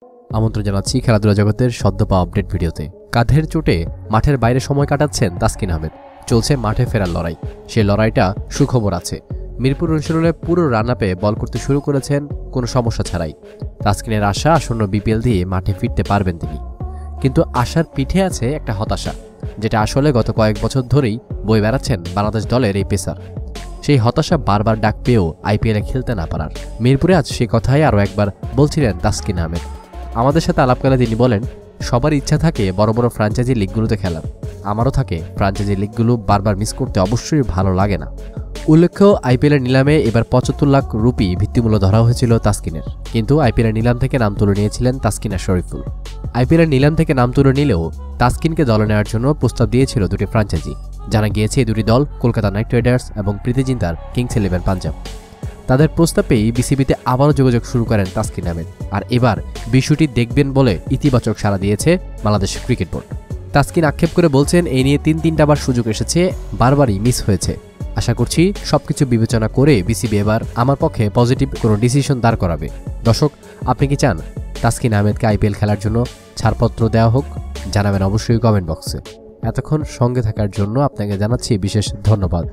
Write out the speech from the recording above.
আমন্ত্রণ জানাচ্ছি খেলাধুলা জগতের সদ্য পাওয়া আপডেট ভিডিওতে। কাঁধের চোটে মাঠের বাইরে সময় কাটাচ্ছেন তাসকিন আহমেদ। চলছে মাঠে ফেরার লড়াই। সেই লড়াইটা সুখবর আছে। মিরপুর অনুশীলনে পুরো রান আপে বল করতে শুরু করেছেন কোনো সমস্যা ছাড়াই। তাসকিনের আশা আসন্ন বিপিএল দিয়ে মাঠে ফিরতে পারবেন তিনি। কিন্তু আশার পিঠে আছে একটা হতাশা, যেটা আসলে গত কয়েক বছর ধরেই বয়ে বেড়াচ্ছেন বাংলাদেশ দলের এই পেসার। সেই হতাশা বারবার ডাক পেয়েও আইপিএলে খেলতে না পারার। মিরপুরে আজ সে কথাই আরও একবার বলছিলেন তাসকিন আহমেদ। আমাদের সাথে আলাপকালে তিনি বলেন, সবার ইচ্ছা থাকে বড় বড় ফ্র্যাঞ্চাইজি লিগগুলোতে খেলার। আমারও থাকে ফ্র্যাঞ্চাইজি লিগগুলো বারবার মিস করতে অবশ্যই ভালো লাগে না। উল্লেখ্য, আইপিএলের নিলামে এবার ৭৫ লাখ রুপি ভিত্তিমূল্য ধরা হয়েছিল তাসকিনের। কিন্তু আইপিএলের নিলাম থেকে নাম তুলে নিয়েছিলেন তাসকিন আর শরীফুল। আইপিএলের নিলাম থেকে নাম তুলে নিলেও তাসকিনকে দলে নেওয়ার জন্য প্রস্তাব দিয়েছিল দুটি ফ্র্যাঞ্চাইজি। জানা গিয়েছে এই দুটি দল কলকাতা নাইট রাইডার্স এবং প্রীতি জিন্তার কিংস 11 পাঞ্জাব। তাদের প্রস্তাব পেয়েই বিসিবিতে আবারও যোগাযোগ শুরু করেন তাসকিন আহমেদ। আর এবার বিষয়টি দেখবেন বলে ইতিবাচক সাড়া দিয়েছে বাংলাদেশ ক্রিকেট বোর্ড। তাসকিন আক্ষেপ করে বলছেন, এই নিয়ে তিনবার সুযোগ এসেছে, বারবারই মিস হয়েছে। আশা করছি সবকিছু বিবেচনা করে বিসিবি এবার আমার পক্ষে পজিটিভ কোনো ডিসিশন দাঁড় করাবে। দর্শক, আপনি কি চান তাসকিন আহমেদকে আইপিএল খেলার জন্য ছাড়পত্র দেওয়া হোক? জানাবেন অবশ্যই কমেন্ট বক্সে। এতক্ষণ সঙ্গে থাকার জন্য আপনাকে জানাচ্ছি বিশেষ ধন্যবাদ।